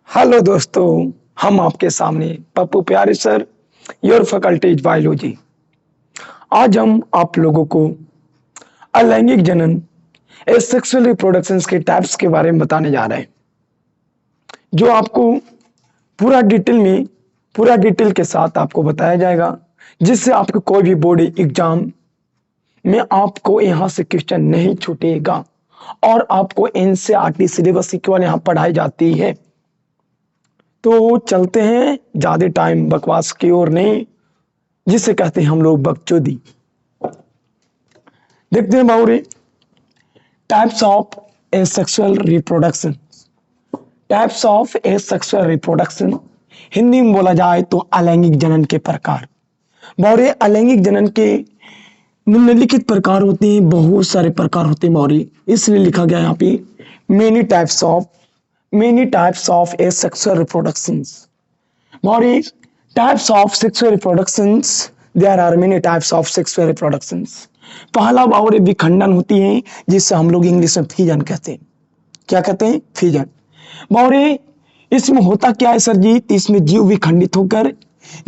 Hello दोस्तों, हम आपके सामने पप्पू प्यारे सर, योर फैकल्टीज बायोलॉजी। आज हम आप लोगों को अलैंगिक जनन सेक्सुअल रिप्रोडक्शन के टाइप्स के बारे में बताने जा रहे हैं, जो आपको पूरा डिटेल के साथ आपको बताया जाएगा, जिससे आपको कोई भी बोर्ड एग्जाम में आपको यहाँ से क्वेश्चन नहीं छूटेगा और आपको एनसीईआरटी सिलेबस इक्वल यहाँ पढ़ाई जाती है। तो चलते हैं, ज्यादा टाइम बकवास की ओर नहीं, जिसे कहते हैं हम लोग बकचोदी। देखते हैं बाबूरे, types of asexual reproduction. Types of asexual reproduction Hindi में बोला जाए तो अलैंगिक जनन के प्रकार। बाबूरे, अलैंगिक जनन के निम्नलिखित प्रकार होते हैं, बहुत सारे प्रकार होते हैं बाबूरे, इसलिए लिखा गया यहाँ पे many types of asexual reproductions. Body types of sexual reproductions. There are many types of sexual reproductions. पहला बावरे विखंडन होती है, जिससे हम लोग इंग्लिश में फीजन कहते हैं। क्या कहते हैं? फीजन। बावरे इसमें होता क्या है सर जी? इसमें जीव विखंडित होकर,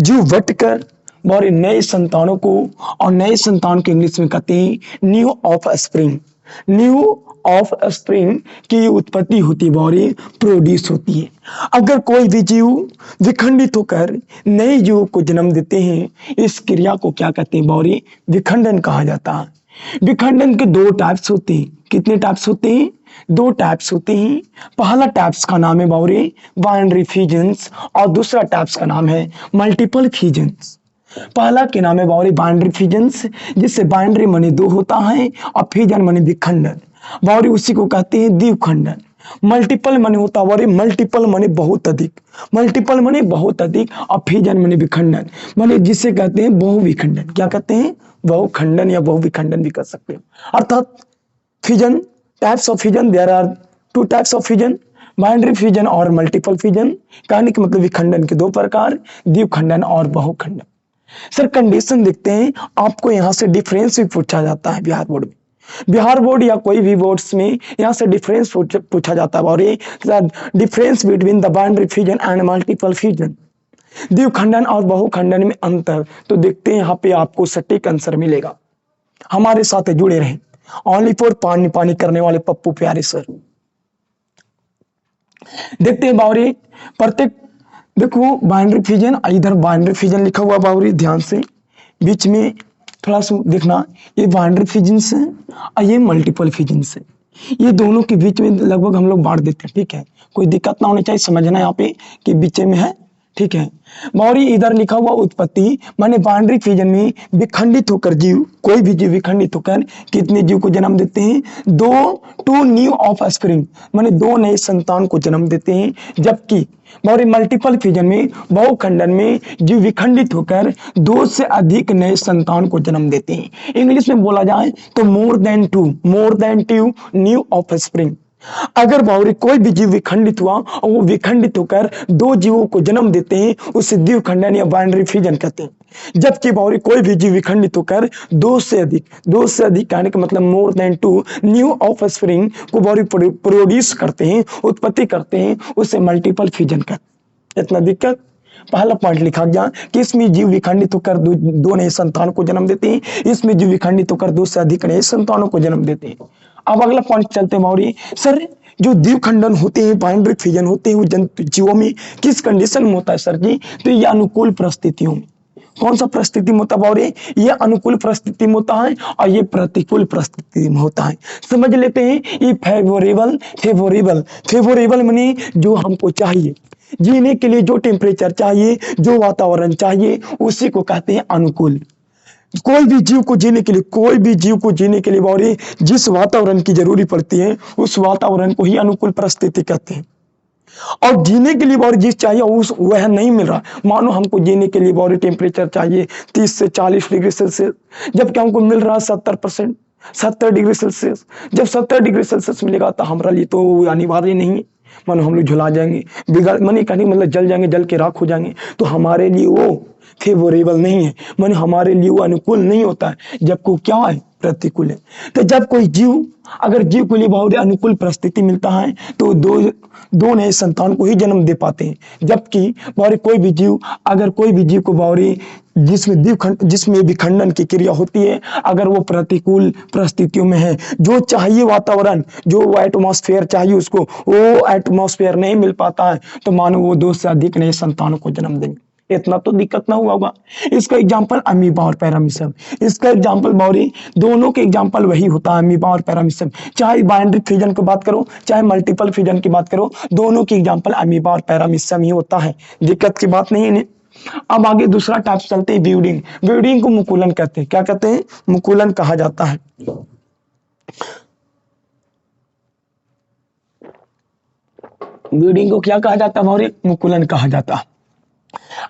जीव बटकर बावरे नए संतानों को, और नए संतान को इंग्लिश में कहते हैं new of spring. New of spring की उत्पत्ति होती है बावरे, प्रोड्यूस होती है। अगर कोई भी जीव विखंडित होकर नए जीव को जन्म देते हैं, इस क्रिया को क्या कहते हैं बावरे? विखंडन कहा जाता है। विखंडन के दो टाइप्स होते हैं। कितने टाइप्स होते हैं? दो टाइप्स होते हैं। पहला टाइप्स का नाम है बावरे बाइनरी फ्यूजन्स, और दूसरा टाइप्स का नाम है मल्टीपल फ्यूजन्स। पहला के नाम है बावरे बाइनरी फ्यूजन्स, जिससे बाइनरी माने दो होता है और फ्यूजन माने विखंडन, बावरे उसी को कहते हैं द्विखंडन। मल्टीपल माने होता है मल्टीपल माने बहुत अधिक, मल्टीपल माने बहुत अधिक, और फ्यूजन माने विखंडन, माने जिसे कहते हैं बहुविखंडन। क्या कहते हैं? बहुखंडन या बहुविखंडन भी कर सकते हैं। अर्थात fusion, types of fusion, there are two types of fusion, binary fusion और मल्टीपल फ्यूजन। कहने के मतलब विखंडन के दो प्रकार, द्विखंडन और बहुखंडन। सर कंडीशन देखते हैं, आपको यहां से डिफरेंस भी पूछा जाता है बिहार बोर्ड में। बिहार बोर्ड या कोई भी बोर्ड्स में यहाँ से डिफरेंस पूछा जाता है, और ये difference between the binary fusion and multiple fusion, द्विखंडन और बहुखंडन में अंतर। तो देखते हैं यहाँ पे आपको सटीक आंसर मिलेगा। हमारे साथ जुड़े रहें, ओनली फॉर पानी पानी करने वाले पप्पू प्यारे सर। देखते हैं बावरी, प्रत्येक देखो बाइनरी फ्यूजन, इधर बाइनरी फ्यूजन लिखा हुआ बावरी, ध्यान से बीच में थोड़ा सा देखना, ये बाइनरी फ्यूजन है और ये मल्टीपल फ्यूजन है। ये दोनों के बीच में लगभग हम लोग बांट देते हैं, ठीक है? कोई दिक्कत ना होनी चाहिए, समझना यहाँ पे कि बीच में है, ठीक है? बावरी इधर लिखा हुआ उत्पत्ति, माने बाइनरी फ्यूजन में विखंडित होकर जीव, कोई भी जीव विखंडित होकर कितने जीव को जन्म देते हैं? टू न्यू ऑफ स्प्रिंग, माने दो नए संतान को जन्म देते हैं। जबकि बावरी मल्टीपल फ्यूजन में, बहुखंडन में जीव विखंडित होकर दो से अधिक नए संतान को जन्म देते हैं। इंग्लिश में बोला जाए तो more than two new of spring. अगर बावरी कोई भी जीव विखंडित हुआ और वो विखंडित होकर दो जीवों को जन्म देते हैं, उसे द्विखंडन या बाइनरी फ्यूजन कहते हैं। जबकि बावरी कोई भी जीव विखंडित होकर दो से अधिक कहने का मतलब more than two new of spring को बावरी प्रोड्यूस करते हैं, उत्पत्ति करते हैं, उसे मल्टीपल फ्यूजन कहते हैं। इतना दिक्कत? पहला पॉइंट लिखा गया कि इसमें जीव विखंडित होकर दो नए संतान को जन्म देते हैं, इसमें जीव विखंडित होकर दो से अधिक नए संतानों को जन्म देते हैं। अब अगला पॉइंट चलते हैं बावरी, सर जो द्विखंडन होते हैं, बाइनरी फ्यूजन होते हैं, वो जंतु जीवों में किस कंडीशन में होता है सर जी? तो ये अनुकूल परिस्थितियों में। कौन सा परिस्थिति में होता है बावरी? ये अनुकूल परिस्थिति में होता है और ये प्रतिकूल परिस्थिति में होता है। समझ लेते हैं, ये फेवरेबल माने जो हमको चाहिए, जीने के लिए जो टेम्परेचर चाहिए, जो वातावरण चाहिए, उसी को कहते हैं अनुकूल। कोई भी जीव को जीने के लिए बावरी जिस वातावरण की जरूरी पड़ती है, उस वातावरण को ही अनुकूल परिस्थिति कहते हैं। और जीने के लिए बावरी जिस चाहिए वह नहीं मिल रहा। मानो हमको जीने के लिए बावरी टेम्परेचर चाहिए 30 से 40 डिग्री सेल्सियस, जबकि हमको मिल रहा है 70 डिग्री सेल्सियस। जब 70 डिग्री सेल्सियस मिलेगा तो हमारे लिए तो अनिवार्य नहीं है। मानो हम लोग झुला जाएंगे, बिगड़ माने कहने का मतलब जल जाएंगे, जल के राख हो जाएंगे, तो हमारे लिए वो फेवरेबल नहीं है, माने हमारे लिए वो अनुकूल नहीं होता है, जबकि क्या है, प्रतिकूल है। तो जब कोई जीव, अगर जीव के लिए बहुत अनुकूल परिस्थिति मिलता है तो दो नए संतान को ही जन्म दे पाते हैं। जबकि बावरी कोई भी जीव, अगर कोई भी जीव को बावरी जिसमें विखंडन की क्रिया होती है, अगर वो प्रतिकूल परिस्थितियों में है, जो चाहिए वातावरण, जो एटमॉस्फेयर चाहिए उसको, वो एटमॉस्फेयर नहीं मिल पाता है, तो मानो वो दो से अधिक नए संतानों को जन्म देंगे। इतना तो दिक्कत ना हुआ होगा। इसका एग्जाम्पल अमीबा और पैरामीशियम, इसका एग्जाम्पल बावरी दोनों के एग्जाम्पल वही होता है, अमीबा और पैरामीशियम। चाहे बाइंड्री फ्यूजन की बात करो, चाहे मल्टीपल फ्यूजन की बात करो, दोनों की एग्जाम्पल अमीबा और पैरामीशियम ही होता है, दिक्कत की बात नहीं है। अब आगे दूसरा टाइप चलते हैं, ब्रीडिंग। ब्रीडिंग को मुकुलन कहते हैं। क्या कहते हैं? मुकुलन कहा जाता है। ब्रीडिंग को क्या कहा जाता है? मुकुलन कहा जाता है।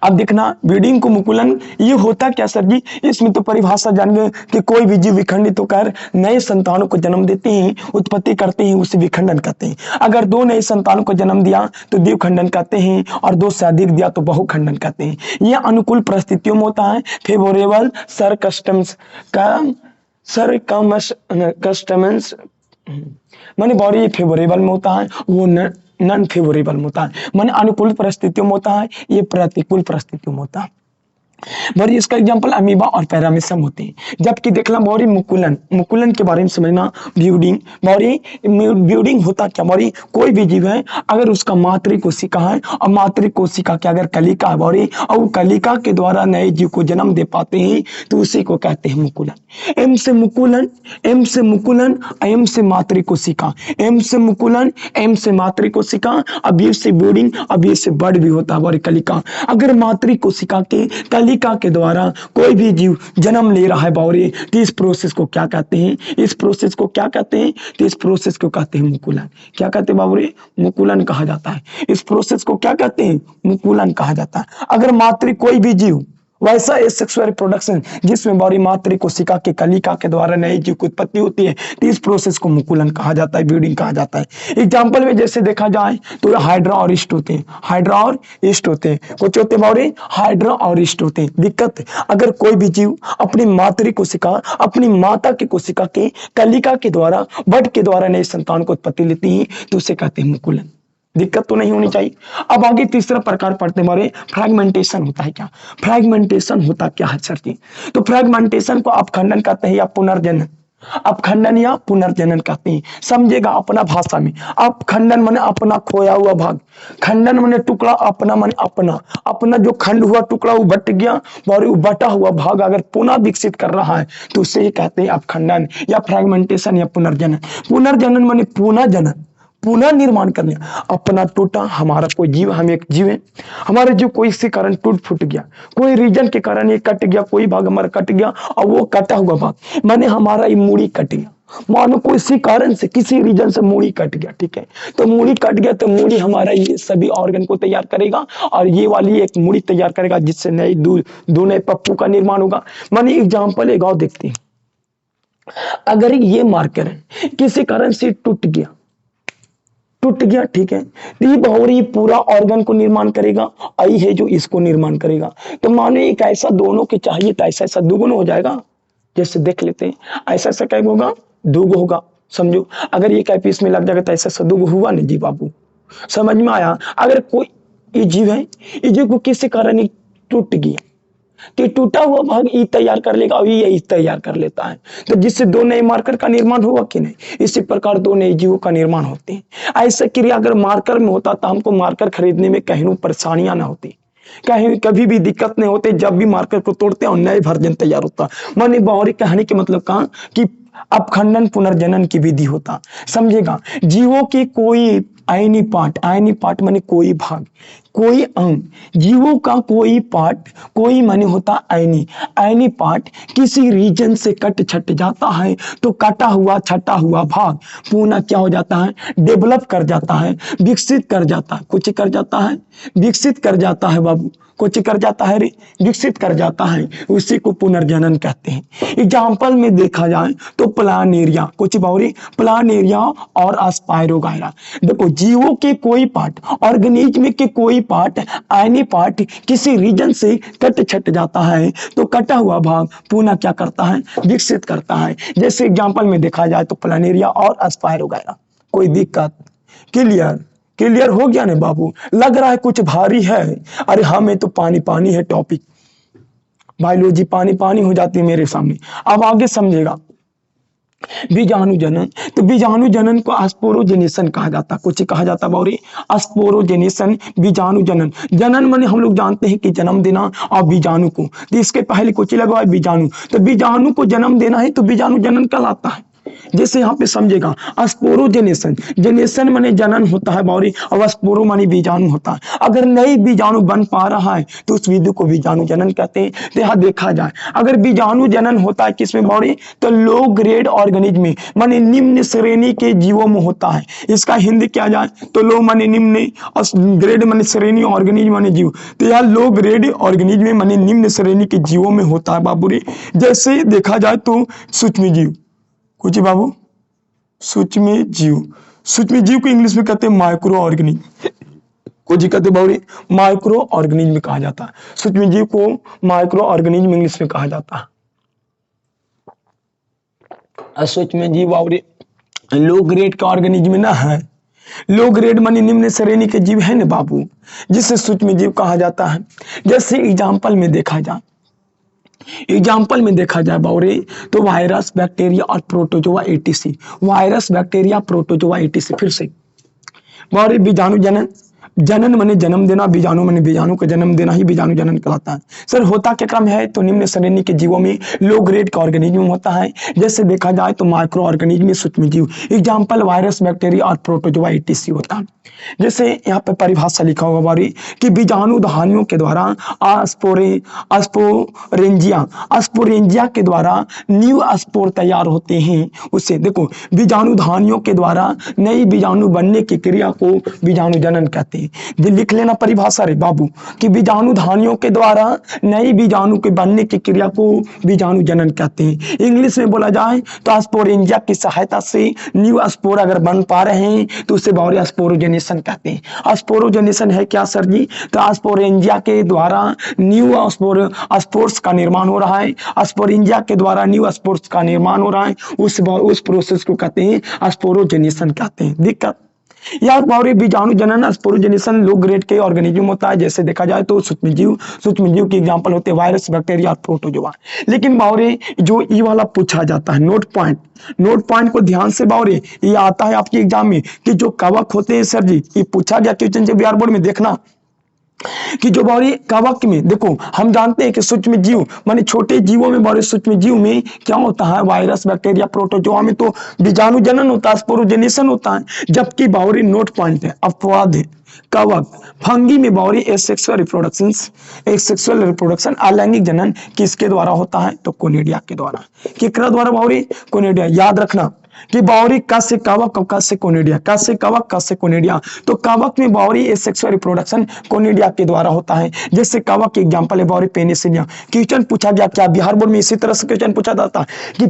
अब देखना, ब्रीडिंग को मुकुलन ये होता क्या सर जी? इसमें तो परिभाषा जान गए कि कोई भी जीव विखंडित होकर नए संतानों को जन्म देते हैं, उत्पत्ति करते हैं, उसे विखंडन कहते हैं। अगर दो नए संतानों को जन्म दिया तो द्विखंडन कहते हैं, और दो से अधिक दिया तो बहुखंडन कहते हैं। यह अनुकूल परिस्थितियों में होता है, फेवरेबल कस्टम्स माने बॉडी फेवरेबल में होता है, वो नॉन फेवरेबल में होता है। माने अनुकूल परिस्थितियों में होता है, ये प्रतिकूल परिस्थितियों में होता है। बड़ी इसका एग्जांपल अमीबा और पैरामीशियम होते हैं। जबकि देखना बॉडी मुकुलन के बारे में समझना। ब्रीडिंग होता क्या? बॉडी कोई भी जीव है, अगर उसका मातृ कोशिका है, और मातृ कोशिका के अगर कलिका है बॉडी, और कलिका के द्वारा नए जीव को जन्म दे पाते हैं, तो उसी को कहते हैं मुकुलन। एम से मुकुलन, एम से मुकुलन, एम से मातृ कोशिका, एम से मुकुलन, एम से मातृ कोशिका, अब ये से ब्रीडिंग, अब ये से बर्ड भी होता है बॉडी कलिका। अगर मातृ कोशिका के कलिका के द्वारा कोई भी जीव जन्म ले रहा है बावरी, तो इस प्रोसेस को क्या कहते हैं? इस प्रोसेस को क्या कहते हैं? तो इस प्रोसेस को कहते हैं मुकुलन। क्या कहते हैं बावरी? मुकुलन कहा जाता है। इस प्रोसेस को क्या कहते हैं? मुकुलन कहा जाता है। अगर मातृ कोई भी जीव, वैसा सेक्सुअल रिप्रोडक्शन जिसमें बावरी मातृ कोशिका के कलिका के द्वारा नए जीव की उत्पत्ति होती है, तो इस प्रोसेस को मुकुलन कहा जाता है, ब्रीडिंग कहा जाता है। एग्जाम्पल में जैसे देखा जाए तो हाइड्रा और ईस्ट होते हैं, हाइड्रा और ईस्ट होते हैं। कुछ होते बावरी हाइड्रा और ईस्ट होते हैं। दिक्कत, अगर कोई भी जीव अपनी मातृ कोशिका, अपनी माता की कोशिका के कलिका के द्वारा, बट के द्वारा नए संतान को उत्पत्ति लेती है, तो उसे कहते हैं मुकुलन। दिक्कत तो नहीं होनी चाहिए। अब आगे तीसरा प्रकार पढ़ते हमारे, फ्रैगमेंटेशन होता है क्या? फ्रैगमेंटेशन होता क्या है सर जी? तो फ्रैगमेंटेशन को अपखंडन कहते हैं या पुनर्जनन, अपखंडन या पुनर्जनन कहते हैं। समझेगा अपना भाषा में। अपखंडन माने अपना खोया हुआ भाग, खंडन माने टुकड़ा, अपना माने अपना, अपना जो खंड हुआ टुकड़ा वो बट गया, और वो बटा हुआ भाग अगर पुनः विकसित कर रहा है, तो उसे ही कहते हैं अपखंडन या फ्रैगमेंटेशन या पुनर्जनन। पुनर्जनन माने पुनः जनन, पुनः निर्माण करने। अपना टूटा, हमारा कोई जीव, हम एक जीव है, हमारे जीव कोई इसी कारण टूट फूट गया, कोई रीजन के कारण ये कट गया, कोई भाग हमारा कट गया, और वो कटा हुआ भाग माने हमारा ये मूड़ी कट गया। मानो कोई इसी कारण से, किसी रीजन से मूड़ी कट गया, ठीक है, तो मूड़ी कट गया, तो मूड़ी हमारा ये सभी ऑर्गन को तैयार करेगा, और ये वाली एक मूड़ी तैयार करेगा, जिससे नई दो नए पप्पू का निर्माण होगा। माने एग्जाम्पल एक और देखते हैं। अगर ये मार्कर है, किसी कारण से टूट गया, ठीक है, तो ये बावरी पूरा ऑर्गन को निर्माण करेगा, आई है जो इसको निर्माण करेगा। तो मानो एक ऐसा दोनों के चाहिए, तो ऐसा ऐसा दुगुन हो जाएगा। जैसे देख लेते हैं, ऐसा ऐसा क्या होगा? दुगो होगा। समझो, अगर ये क्या पीस में लग जाएगा तो ऐसा ऐसा दुगो हुआ नहीं जी बाबू, समझ में आया? अगर कोई ये जीव है, ये जीव को किसी कारण टूट गया, तो टूटा हुआ भाग ई तैयार कर लेगा, और ये तैयार कर लेता है, तो जिससे दो नए मार्कर का निर्माण हुआ कि नहीं? इसी प्रकार दो नए जीवों का निर्माण होते हैं। ऐसा क्रिया अगर मार्कर में होता तो हमको मार्कर खरीदने में कहीं परेशानियां ना होती, कहीं कभी भी दिक्कत नहीं होते। जब भी मार्कर को तोड़ते हैं और नए वर्जन तैयार होता। माने बावरी कहने के मतलब कहा कि अपखंडन पुनर्जनन की विधि होता। समझेगा, जीवों की कोई आयनी पार्ट माने कोई भाग, कोई अंग, जीवों का कोई पार्ट, कोई माने होता आयनी, आयनी पार्ट किसी रीजन से कट छट जाता है तो कटा हुआ छटा हुआ भाग पुनः क्या हो जाता है, डेवलप कर जाता है, विकसित कर जाता है, कुछ कर जाता है, विकसित कर जाता है बाबू, कुछ कर जाता है रे, विकसित कर जाता है, उसी को पुनर्जनन कहते हैं। एग्जाम्पल में देखा जाए तो प्लानेरिया, कुछ बावरी प्लानेरिया और स्पायरोगायरा। देखो जीवों के कोई पार्ट, ऑर्गेनिज्म के कोई पार्ट, आयनी पार्ट किसी रीजन से कट छट जाता है तो कटा हुआ भाग पुनः क्या करता है, विकसित करता है। जैसे एग्जाम्पल में देखा जाए तो प्लानेरिया और स्पायरोगायरा। कोई दिक्कत? क्लियर? क्लियर हो गया ना बाबू? लग रहा है कुछ भारी है? अरे हमें तो पानी पानी है टॉपिक, बायोलॉजी पानी पानी हो जाती है मेरे सामने। अब आगे समझेगा। बीजाणु जनन, तो बीजाणु जनन को स्पोरोजेनेशन कहा जाता, कुछ कहा जाता बाउरी स्पोरोजेनेशन, बीजाणु जनन। जनन माने हम लोग जानते हैं कि जन्म देना, और बीजाणु को, तो इसके पहले कुछ लगा है बीजाणु, तो बीजाणु को जन्म देना है तो बीजाणु जनन कहलाता है। जैसे यहाँ पे समझेगा स्पोरोजेनेशन, जेनेशन माने जनन होता है बाउरी, और स्पोरो माने बीजाणु होता है। अगर नई बीजाणु बन पा रहा है तो उस विधि को बीजाणु जनन कहते हैं। तो यहाँ देखा जाए अगर बीजाणु जनन होता है किसमें बाउरी, तो लो ग्रेड ऑर्गेनिज्म में माने निम्न श्रेणी के जीवों में होता है। इसका हिंदी क्या जाए तो लो माने निम्न और ग्रेड माने श्रेणी, ऑर्गेनिज्म माने जीव, तो यह लो ग्रेड ऑर्गेनिज्म में माने निम्न श्रेणी के जीवों में होता है बाबूरी। जैसे देखा जाए तो सूक्ष्म जीव, कुछ बाबू सूक्ष्म जीव, सूक्ष्म जीव को इंग्लिश में कहते हैं माइक्रो ऑर्गेनिज्म, कुछ कहते बाबूरी माइक्रो ऑर्गेनिज्म कहा जाता है। सूक्ष्म जीव को माइक्रो ऑर्गेनिज्म इंग्लिश में कहा जाता है। सूक्ष्म जीव बाबूरी लो ग्रेड का ऑर्गेनिज्म ना है, लो ग्रेड माने निम्न श्रेणी के जीव है ना बाबू, जिसे सूक्ष्म जीव कहा जाता है। जैसे एग्जाम्पल में देखा जाए, एग्जाम्पल में देखा जाए बाउरे तो वायरस, बैक्टीरिया और protozoa etc, virus, bacteria, protozoa etc. फिर से बाउरे बीजाणु जनन, जनन माने जन्म देना, बीजाणु माने बीजाणु का जन्म देना ही बीजाणु जनन कहलाता है। सर होता क्या क्रम है तो निम्न श्रेणी के जीवों में लो ग्रेड का ऑर्गेनिज्म होता है। जैसे देखा जाए तो माइक्रो ऑर्गेनिज्म, सूक्ष्म जीव, एग्जाम्पल वायरस, बैक्टीरिया और प्रोटोजोआ एटीसी होता है। जैसे यहाँ पे परिभाषा लिखा होगा बारी कि बीजाणु धानियों के द्वारा अस्पोरेंजिया के द्वारा न्यू स्पोर तैयार होते हैं। उससे देखो बीजाणु धानियों के द्वारा नई बीजाणु बनने की क्रिया को बीजाणु जनन कहते हैं। लिख लेना परिभाषा रे बाबू कि बीजाणु धानियों के द्वारा नई बीजाणु के बनने की क्रिया को बीजाणु जनन कहते हैं। इंग्लिश में बोला जाए तो स्पोरेंजिया की सहायता से न्यू स्पोर अगर बन पा रहे हैं तो उसे बाउरी स्पोरोजेनेशन कहते हैं। स्पोरोजेनेशन है क्या सर जी, तो स्पोरेंजिया के द्वारा न्यू स्पोर्स का निर्माण हो रहा है, स्पोरेंजिया के द्वारा न्यू स्पोर्स का निर्माण हो रहा है, उस प्रोसेस को कहते हैं स्पोरोजेनेशन कहते हैं। दिक्कत या बाउरी बीजाणु जनन स्पोरोजेनेशन लो ग्रेड के ऑर्गेनिज्म होता है। जैसे देखा जाए तो सूक्ष्म जीव के एग्जांपल होते हैं वायरस, बैक्टीरिया, प्रोटोजोआ। लेकिन बाउरी जो ये वाला पूछा जाता है नोट पॉइंट को ध्यान से बाउरी, ये आता है आपके एग्जाम में कि जो कवक होते हैं सर जी, ये पूछा गया क्वेश्चन जब बिहार बोर्ड में देखना कि जो बाउरी कवक में देखो हम जानते हैं कि सूक्ष्म जीव माने छोटे जीवों में, बाउरी सूक्ष्म जीव में क्या होता है वायरस, बैक्टीरिया, प्रोटोजोआ में तो बीजाणु जनन होता है, स्पोरोजेनेशन होता है। जबकि बाउरी नोट पॉइंट है अपवाद है कवक, फंगी में बाउरी एसेक्सुअल रिप्रोडक्शन अलैंगिक जनन किसके द्वारा होता है तो कोनिडिया के द्वारा। किसके द्वारा बाउरी? कोनिडिया। याद रखना कि बाउरी का से कवक, का से कोनिडिया, का से कवक, का से कोनिडिया। तो कवक में बाउरी एसेक्सुअल रिप्रोडक्शन कोनिडिया के द्वारा होता है। जैसे कवक के एग्जांपल है बाउरी पेनिसिलियम। क्वेश्चन पूछा गया क्या बिहार बोर्ड में इसी तरह से क्वेश्चन पूछा जाता कि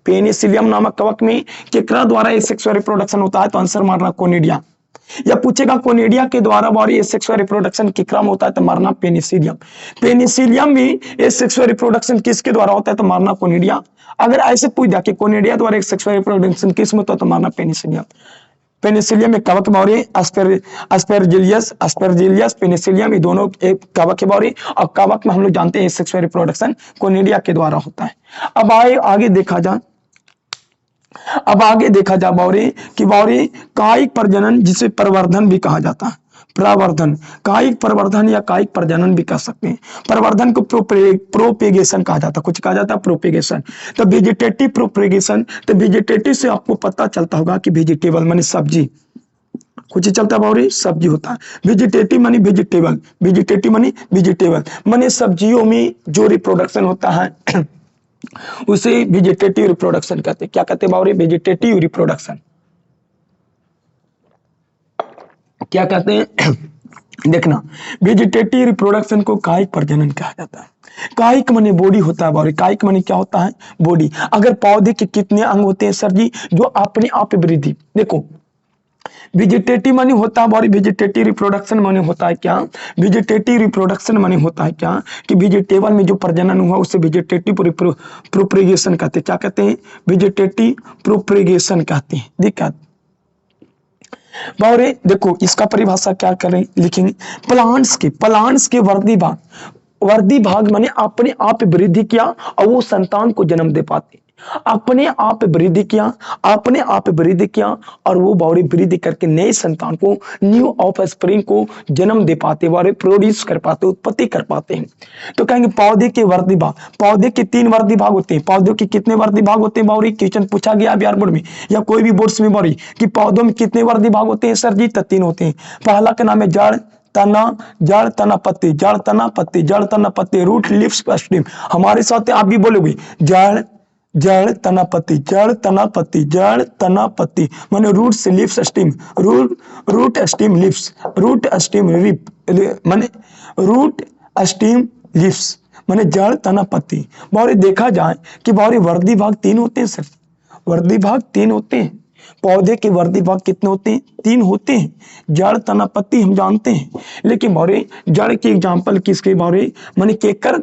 पेनिसिलियम नामक कवक में केकरा द्वारा एसेक्सुअल रिप्रोडक्शन होता है तो आंसर मारना कोनिडिया। या पूछेगा कोनिडिया के द्वारा बाउरी एसेक्सुअल रिप्रोडक्शन की क्रम होता है तो मारना पेनिसिलियम में एसेक्सुअल रिप्रोडक्शन किसके द्वारा होता है तो मारना कोनिडिया। अगर ऐसे पूछ दिया कि कोनिडिया द्वारा सेक्सुअल रिप्रोडक्शन किस में होता है तो मारना पेनिसिलियम में कवक बाउरी, अस्पेरजिलियस पेनिसिलियम, ये दोनों एक कवक है बाउरी, और कवक में हम लोग जानते हैं सेक्सुअल रिप्रोडक्शन कोनिडिया के द्वारा होता है। अब आगे देखा जा बाउरी कि बाउरी कायिक प्रजनन जिसे प्रवर्धन भी कहा जाता है, प्रवर्धन, कायिक प्रवर्धन या कायिक प्रजनन भी कह सकते हैं। प्रवर्धन को प्रोपेगेशन कहा जाता है, कुछ कहा जाता है प्रोपेगेशन। तो वेजिटेटिव प्रोपेगेशन, तो वेजिटेटिव से आपको पता चलता होगा कि वेजिटेबल माने सब्जी, कुछ चलता है बावरी सब्जी होता है। वेजिटेटिव मानी वेजिटेबल, वेजिटेटिव मानी वेजिटेबल माने सब्जियों में जो रिप्रोडक्शन होता है उसे वेजिटेटिव रिप्रोडक्शन कहते हैं। क्या कहते हैं बावरी? Vegetative reproduction. क्या कहते हैं? देखना, वेजिटेटिव रिप्रोडक्शन को कायिक प्रजनन कहा जाता है। कायिक माने बॉडी होता है बावरी, कायिक माने क्या होता है? बॉडी। अगर पौधे के कितने अंग होते हैं सर जी? जो अपने आप वृद्धि, देखो वेजिटेटिव माने होता है बावरी, वेजिटेटिव रिप्रोडक्शन माने होता है क्या? वेजिटेटिव रिप्रोडक्शन माने होता है क्या कि वेजिटेबल में जो प्रजनन हुआ उसे वेजिटेटिव प्रोपगेशन कहते हैं। क्या कहते हैं? वेजिटेटिव प्रोपगेशन कहते हैं। दिक्कत बावरे देखो इसका परिभाषा क्या करें, लिखेंगे प्लांट्स के वर्दी भाग माने अपने आप वृद्धि किया और वो संतान को जन्म दे पाते। अपने आप वृद्धि किया, अपने आप वृद्धि किया और वो बावरी वृद्धि करके नए संतान को, न्यू ऑफ स्प्रिंग को जन्म दे पाते, बावरी प्रोड्यूस कर पाते, उत्पत्ति कर पाते हैं। तो कहेंगे पौधे के वर्दी भाग, पौधे के 3 वर्दी भाग होते हैं। पौधों के कितने वर्दी भाग होते हैं बावरी? क्वेश्चन पूछा गया बिहार बोर्ड में या कोई भी बोर्ड्स में बावरी कि पौधों में कितने वर्दी भाग होते हैं सर जी? तो 3 होते हैं। पहला का नाम है जड़ तना पत्ती, जड़ तना पत्ती, जड़ तना पत्ती, रूट लिव्स स्टेम। हमारे साथ आप भी बोलोगे जड़ तना पत्ती, जड़ तना पत्ती, जड़ तना पत्ती माने roots leaves stem, root stem leaves, root stem leaf माने रूट स्टेम लिव्स माने जड़ तना पत्ती। बावरी देखा जाए कि बावरी वर्दी भाग 3 होते हैं सर, वर्दी भाग 3 होते हैं। पौधे के वर्दी भाग कितने होते हैं? 3 होते हैं। जड़ तना पत्ती हम जानते हैं, लेकिन बावरी जड़ की एग्जांपल किसके बावरी माने केकर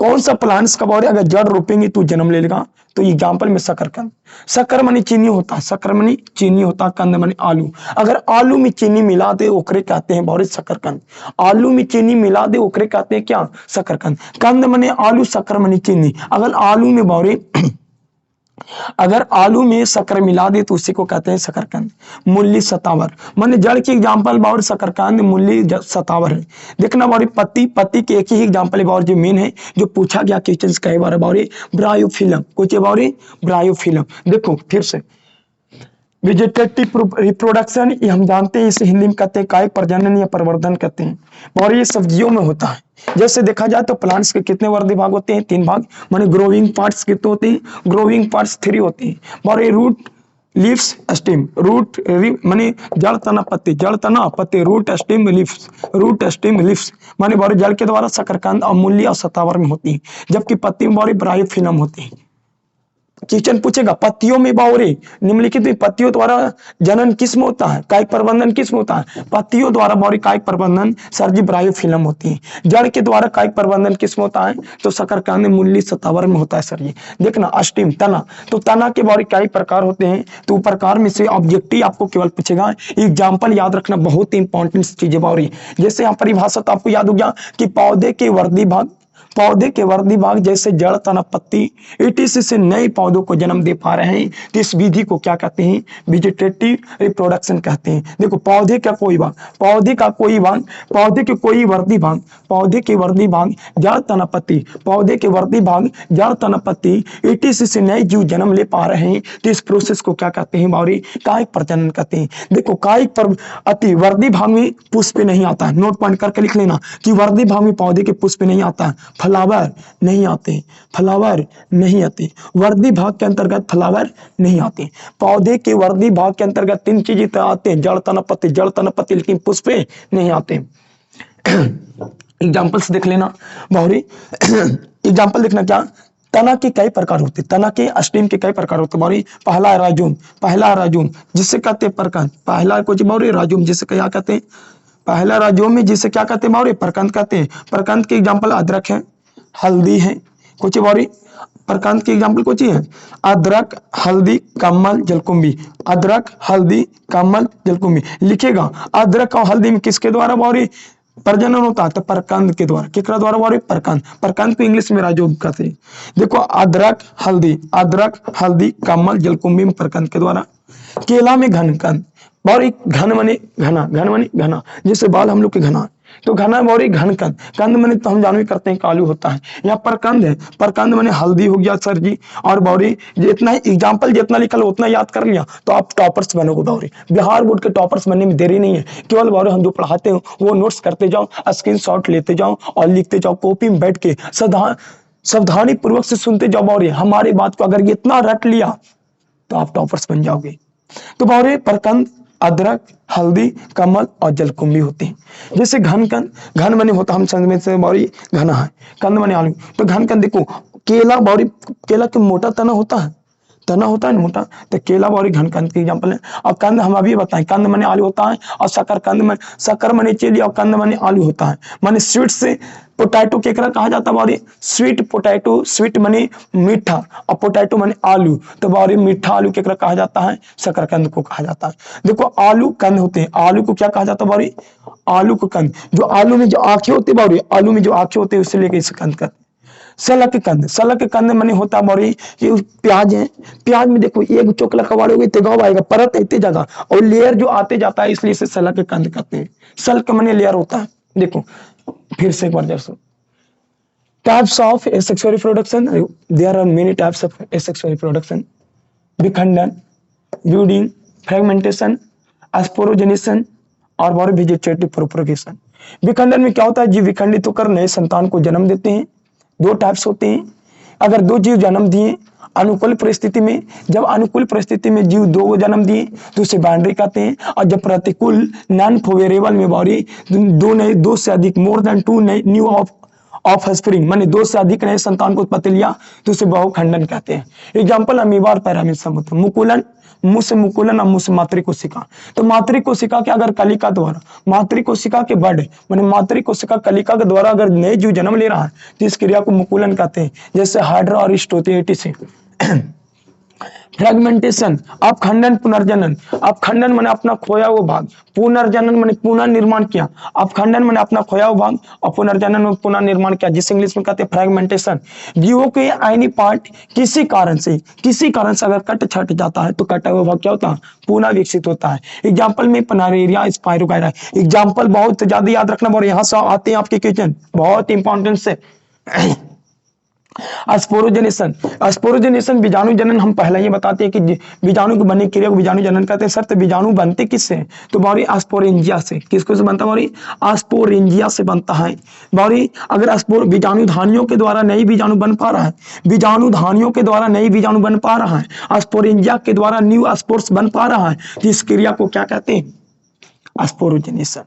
कौन सा प्लांट्स का बावरी अगर जड़ रोपेंगे तो जन्म ले लेगा? तो एग्जांपल में शकरकंद, शक्कर मानी चीनी होता है, शक्कर मानी चीनी होता है, कंद मानी आलू। अगर आलू में चीनी मिला दे ओकरे कहते हैं बावरी शकरकंद। आलू में चीनी मिला दे ओकरे कहते हैं क्या? शकरकंद। कंद माने आलू, शक्कर मानी चीनी। अगर आलू में शक्कर मिला दे तो उसी को कहते हैं शकरकंद। मूली सतावर माने जड़ की एग्जांपल बावरी शकरकंद, मूली सतावर है। देखना बावरी पत्ती के एक ही एग्जांपल है बावरी जो मेन है, जो पूछा गया क्वेश्चंस कई बार बावरी ब्रायोफिलम। कुछ बावरी ब्रायोफिलम। देखो फिर से वेजिटेटिव रिप्रोडक्शन, ये हम जानते हैं, इसे हिंदी में कहते हैं कायिक प्रजनन या प्रवर्धन कहते हैं। और ये सब्जियों में होता है। जैसे देखा जाए तो प्लांट्स के कितने वर्दी भाग होते हैं? 3 भाग माने ग्रोइंग पार्ट्स कितने होते हैं? ग्रोइंग पार्ट्स 3 होते हैं। और ये रूट लीव्स स्टेम, रूट माने जड़ तना पत्ती, जड़ तना पत्ती, root stem leaves, root stem leaves माने बावरी जड़ के द्वारा शकरकंद और मूली और सतावर में होती है, जबकि पत्ती में बावरी ब्रायोफिलम होती है। क्वेश्चन पूछेगा पत्तियों में बावरी निम्नलिखित में पत्तियों द्वारा जनन किस्म होता है, कायिक प्रबंधन किस्म होता है? पत्तियों द्वारा बावरी कायिक प्रबंधन सर जी ब्रायोफिलम होती है। जड़ के द्वारा कायिक प्रबंधन किस्म होता है? तो शकरकंद, मूली, सतावर में होता है सर जी। देखना स्टेम, तना, तो तना के बावरी कई प्रकार होते हैं, तो प्रकार में से ऑब्जेक्टिव आपको केवल पूछेगा। एग्जाम्पल याद रखना, बहुत ही इंपॉर्टेंट चीज है बावरी। जैसे यहाँ परिभाषा तो आपको याद हो गया कि पौधे के वर्दी भाग जैसे जड़ तना पत्ती इटीसी से नए पौधों को जन्म दे पा रहे हैं, तो इस विधि को क्या कहते हैं? वेजिटेटिव रिप्रोडक्शन कहते हैं। देखो पौधे के कोई भाग, पौधे के वर्दी भाग जड़ तना पत्ती, पौधे के वर्दी भाग जड़ तना पत्ती इटीसी से नए जीव जन्म ले पा रहे हैं, तो इस प्रोसेस को क्या कहते हैं बावरी? कायिक प्रजनन कहते हैं। देखो कायिक पर अति वर्दी भाग में पुष्प नहीं आता है, नोट पॉइंट करके लिख लेना कि वर्दी भाग में पौधे के पुष्प नहीं आता है, फ्लावर नहीं आते, फ्लावर नहीं आते। वर्दी भाग के अंतर्गत फ्लावर नहीं आते। पौधे के वर्दी भाग के अंतर्गत 3 चीजें तो आते हैं, जड़ तना पत्ती, लेकिन पुष्प नहीं आते। एग्जाम्पल्स देख लेना बावरी। एग्जाम्पल देखना क्या? तना के कई प्रकार होते, तना के स्टेम के कई प्रकार होते बावरी। पहला राजूम जिसे कहते हैं प्रकंद, पहला कुछ बावरी राजूम जिसे क्या कहते हैं? पहला राजूम में जिसे क्या कहते हैं बावरी? प्रकंद कहते हैं। प्रकंद के एग्जाम्पल अदरक है, हल्दी है। कुछ बावरी प्रकंद के एग्जाम्पल कुछ है? अदरक, हल्दी, कमल, जलकुंभी। अदरक, हल्दी, कमल, जलकुंभी। लिखेगा अदरक और हल्दी में किसके द्वारा बावरी प्रजनन होता है? तो प्रकंद के द्वारा। किसके द्वारा बावरी? प्रकंद को इंग्लिश में राजूम कहते हैं। देखो अदरक, हल्दी, कमल, जलकुंभी में प्रकंद के द्वारा। केला में घनकंद, बावरी घन माने घना, जैसे बाल हम लोग के घना, तो घना बावरी घन कंद, कंद मैंने तो हम जानवे करते हैं कि आलू होता है। यहाँ पर कंद है, पर कंद मैंने हल्दी हो गया सर जी। और बावरी जितना एग्जाम्पल जितना लिखा उतना याद कर लिया तो आप टॉपर्स बनोगे बावरी। बिहार बोर्ड के टॉपर्स बनने में देरी नहीं है, केवल बावरी हम जो पढ़ाते हो वो नोट्स करते जाओ, स्क्रीनशॉट लेते जाओ और लिखते जाओ, कॉपी में बैठ के सावधानी पूर्वक से सुनते जाओ बावरी। हमारी बात को अगर इतना रट लिया तो आप टॉपर्स बन जाओगे। तो बावरी परकंद, अदरक, हल्दी, कमल और जलकुंभी होते हैं। जैसे घन कंद, घन मने होता हम समझ में से बावरी घना है, कंद मने आलू। तो घन कंद देखो केला बावरी, केला के मोटा तना होता है, तना होता है ना मोटा, तो केला बावरी घन कंद की एग्जांपल है। और कंद हम अभी बताएं, कंद मने आलू होता है और शक्कर मने चीली और कंद मने आलू होता है। माने स्वीट से पोटैटो केकरा कहा जाता है बावरी, स्वीट पोटैटो, स्वीट मने मीठा और पोटैटो मने आलू, तो बावरी मीठा आलू केकरा कहा जाता है, शकरकंद को कहा जाता है। देखो आलू कंद होते हैं, आलू को क्या कहा जाता है बावरी, आलू को कंद। जो आलू में जो आंखें होती है बावरी, आलू में जो आंखें होती है उससे लेके इसे कंद कहते हैं। सलक कंद, सलक कंद मने होता बावरी ये प्याज है, प्याज में देखो एक चोकला कबाड़ोगे तो गाँव आएगा, परत इतनी जगह और लेयर जो आते जाता है, इसलिए इसे सलक कंद कहते हैं। सल्क मने लेयर होता है। देखो फिर से एक बार जैसे types of asexual reproduction, there are many types of asexual reproduction: विखंडन, ब्रीडिंग, फ्रेगमेंटेशन, स्पोरोजेनेशन और बावरी वेजिटेटिव प्रोपगेशन। विखंडन में क्या होता है, जीव विखंडित होकर नए संतान को जन्म देते हैं। दो टाइप्स होते हैं। अगर दो जीव जन्म दिए अनुकूल परिस्थिति में, जब अनुकूल परिस्थिति में जीव दो जन्म दिए तो उसे बाइनरी कहते हैं। और जब प्रतिकूल नॉन फेवरेबल में बावरी दो से अधिक, more than two new of spring माने दो से अधिक नए संतान को उत्पत्ति लिया तो उसे बहुखंडन कहते हैं। एग्जाम्पल अमीबा और पैरामीड सब। मुकुलन, मुंह से मुकुलन और मुंह से मातृ कोशिका। तो मातृ कोशिका के अगर कलिका द्वारा, मातृ कोशिका के बड माने मातृ कोशिका कलिका के द्वारा अगर नए जीव जन्म ले रहा है तो इस क्रिया को मुकुलन कहते हैं। जैसे हाइड्रा और स्टोथेटी से। फ्रेगमेंटेशन, अपखंडन, पुनर्जनन। अपखंडन माने अपना खोया हुआ भाग, पुनर्जनन माने पुनः निर्माण किया। अपखंडन माने अपना खोया हुआ भाग और पुनर्जनन में पुनः निर्माण किया, जिसे इंग्लिश में कहते हैं फ्रेगमेंटेशन। जीवों के आयनी पार्ट किसी कारण से अगर कट छट जाता है तो कटा हुआ भाग क्या होता है, पुनः विकसित होता है। एग्जाम्पल में पनारेरिया, स्पाइरोगाइरा। एग्जाम्पल बहुत ज्यादा याद रखना, और यहाँ से आते हैं आपके क्वेश्चन बहुत इंपॉर्टेंट से। स्पोरोजेनेशन, स्पोरोजेनेशन बीजाणु जनन। हम पहले ही बताते हैं कि बीजाणु की बनने की क्रिया को बीजाणु जनन कहते हैं। सर तो बीजाणु बनते किससे, तो बावरी स्पोरेंजिया से। किसको से बनता है बावरी, स्पोरेंजिया से बनता है बावरी। अगर बीजाणु धानियों के द्वारा नई बीजाणु बन पा रहा है, बीजाणु धानियों के द्वारा नई बीजाणु बन पा रहा है, स्पोरेंजिया के द्वारा न्यू स्पोर्स बन पा रहा है, तो इस क्रिया को क्या कहते हैं, स्पोरोजेनेशन।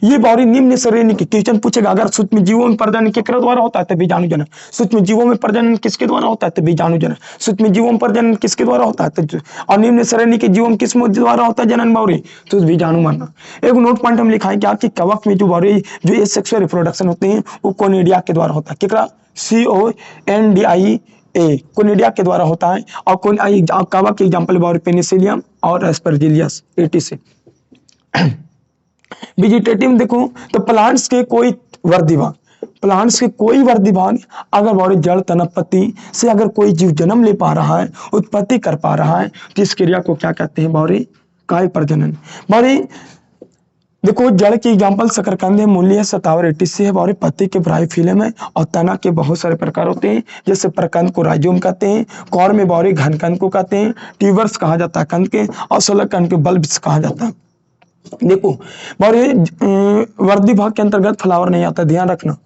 ये बावरी निम्न श्रेणी के क्वेश्चन पूछेगा। अगर सूक्ष्म जीवों में प्रजनन केकरा द्वारा होता है तो बीजाणु जनन। सूक्ष्म जीवों में प्रजनन किसके द्वारा होता है तो बीजाणु जनन। सूक्ष्म जीवों में प्रजनन किसके द्वारा होता है तो, और निम्न श्रेणी के जीवों में किस द्वारा होता है जनन बावरी, तो बीजाणु मरना। एक नोट पॉइंट हम लिखा है क्या कि कवक में जो बावरी जो एसेक्सुअल रिप्रोडक्शन होते हैं वो कोनिडिया के द्वारा होता है। केकरा, CONDIA, कोनिडिया के द्वारा होता है। और कवक के एग्जाम्पल बावरी पेनिसिलियम और एस्परजिलियस एटीसी। वेजिटेटिव देखो तो प्लांट्स के कोई वर्दी भाग, प्लांट्स के कोई वर्दी भाग अगर बावरी जड़ तनपति से अगर कोई जीव जन्म ले पा रहा है, उत्पत्ति कर पा रहा है, तो इस क्रिया को क्या कहते हैं बावरी, काय प्रजनन। बावरी देखो जड़ की एग्जांपल शकरकंद है, मूली है, सतावर एटीसी है बावरी। पत्ती के ब्रायोफिलम है और तना के बहुत सारे प्रकार होते हैं। जैसे प्रकंद को राइजोम कहते हैं, कौर में बावरी घनकंद को कहते हैं, ट्यूबर्स कहा जाता है कंद के, और सोलक कंद के बल्ब्स कहा जाता है। देखो वर्दी भाग के अंतर्गत फ्लावर नहीं आता, ध्यान रखना।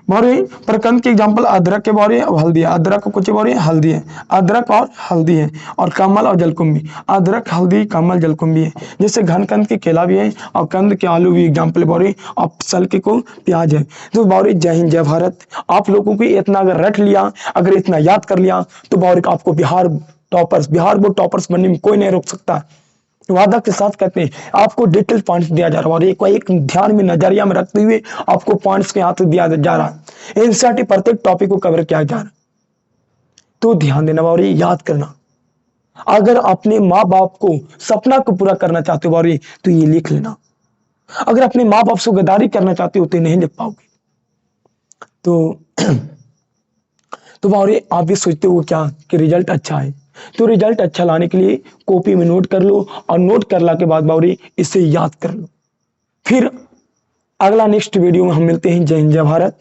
बावरी प्रकंद के एग्जांपल अदरक के बावरी हल्दी है, अदरक को कुछ बावरी हल्दी है, अदरक और हल्दी है। और कमल और जलकुंभी, अदरक, हल्दी, कमल, जलकुंभी है। जैसे घनकंद के केला भी है और कंद के आलू भी एग्जाम्पल बावरी, और सल्के को प्याज है। तो बावरी जय हिंद जय भारत। आप लोगों को इतना अगर रट लिया, अगर इतना याद कर लिया तो बावरी आपको बिहार बोर्ड टॉपर्स बनने में कोई नहीं रोक सकता। वादा के साथ कहते हैं आपको डिटेल पॉइंट्स दिया जा रहा है और एक ध्यान में नजरिया में रखते हुए आपको पॉइंट्स के हाथ दिया जा रहा है। एनसीईआरटी प्रत्येक टॉपिक को कवर किया जा रहा है, तो ध्यान देना बावरी, याद करना। अगर अपने माँ बाप को सपना को पूरा करना चाहते हो बावरी तो ये लिख लेना। अगर अपने माँ बाप से गद्दारी करना चाहते हो तो नहीं लिख पाओगे। तो बावरी आप भी सोचते हो क्या कि रिजल्ट अच्छा है, तो रिजल्ट अच्छा लाने के लिए कॉपी में नोट कर लो और नोट करला के बाद बावरी इसे याद कर लो। फिर अगला नेक्स्ट वीडियो में हम मिलते हैं। जय हिंद जय भारत।